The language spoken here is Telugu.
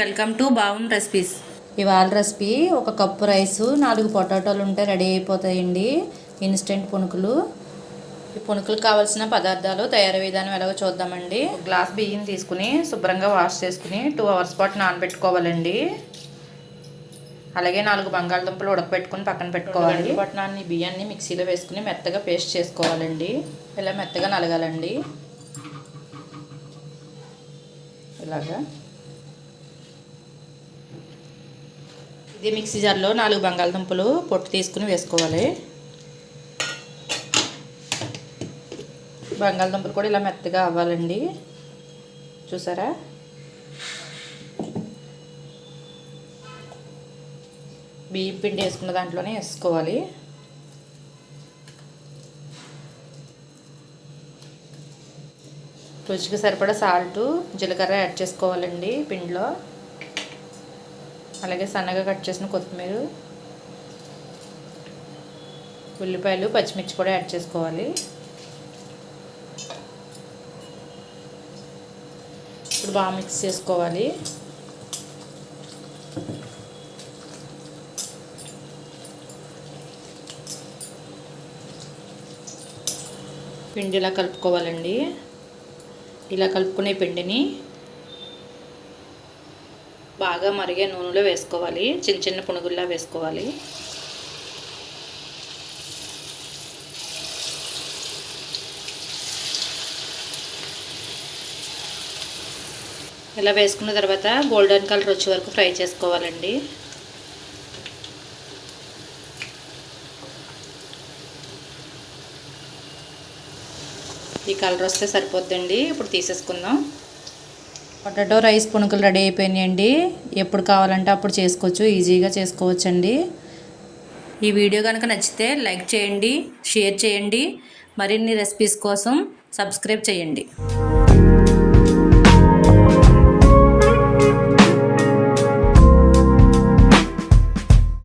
Welcome to Bavun recipes. ఇవాళ రెసిపీ ఒక కప్పు రైసు 4 పొటాటోలు ఉంటే రెడీ అయిపోతాయండి. ఇన్స్టెంట్ పునుకులు. ఈ పునుకులకు కావాల్సిన పదార్థాలు తయారీ విధానం ఎలాగో చూద్దామండి. ఒక గ్లాస్ బియ్యం తీసుకుని శుభ్రంగా వాష్ చేసుకుని 2 అవర్స్ పాటు నానబెట్టుకోవాలండి. అలాగే 4 బంగాళదుంపలు ఉడకపెట్టుకుని పక్కన పెట్టుకోవాలి. పట్టణాన్ని బియ్యాన్ని మిక్సీలో వేసుకుని మెత్తగా పేస్ట్ చేసుకోవాలండి. ఇలా మెత్తగా నలగాలండి. ఇలాగా ఇది మిక్సీ జార్లో 4 బంగాళదుంపలు పొట్టు తీసుకుని వేసుకోవాలి. బంగాళదుంపలు కూడా ఇలా మెత్తగా అవ్వాలండి. చూసారా? బియ్యం పిండి వేసుకున్న దాంట్లోనే వేసుకోవాలి. రుచికి సరిపడా సాల్ట్, జీలకర్ర యాడ్ చేసుకోవాలండి పిండిలో. అలాగే సన్నగా కట్ చేసిన కొత్తిమీర, ఉల్లిపాయలు, పచ్చిమిర్చి కూడా యాడ్ చేసుకోవాలి. ఇప్పుడు బాగా మిక్స్ చేసుకోవాలి. పిండి ఇలా కలుపుకోవాలండి. ఇలా కలుపుకునే పిండిని బాగా మరిగే నూనెలో వేసుకోవాలి. చిన్న చిన్న పునుగుల్లా వేసుకోవాలి. ఇలా వేసుకున్న తర్వాత గోల్డెన్ కలర్ వచ్చే వరకు ఫ్రై చేసుకోవాలండి. ఈ కలర్ వస్తే సరిపోద్దండి. ఇప్పుడు తీసేసుకుందాం. పొటాటో రైస్ పునుకులు రెడీ అయిపోయినాయండి. ఎప్పుడు కావాలంటే అప్పుడు చేసుకోవచ్చు, ఈజీగా చేసుకోవచ్చండి. ఈ వీడియో కనుక నచ్చితే లైక్ చేయండి, షేర్ చేయండి. మరిన్ని రెసిపీస్ కోసం సబ్స్క్రైబ్ చేయండి.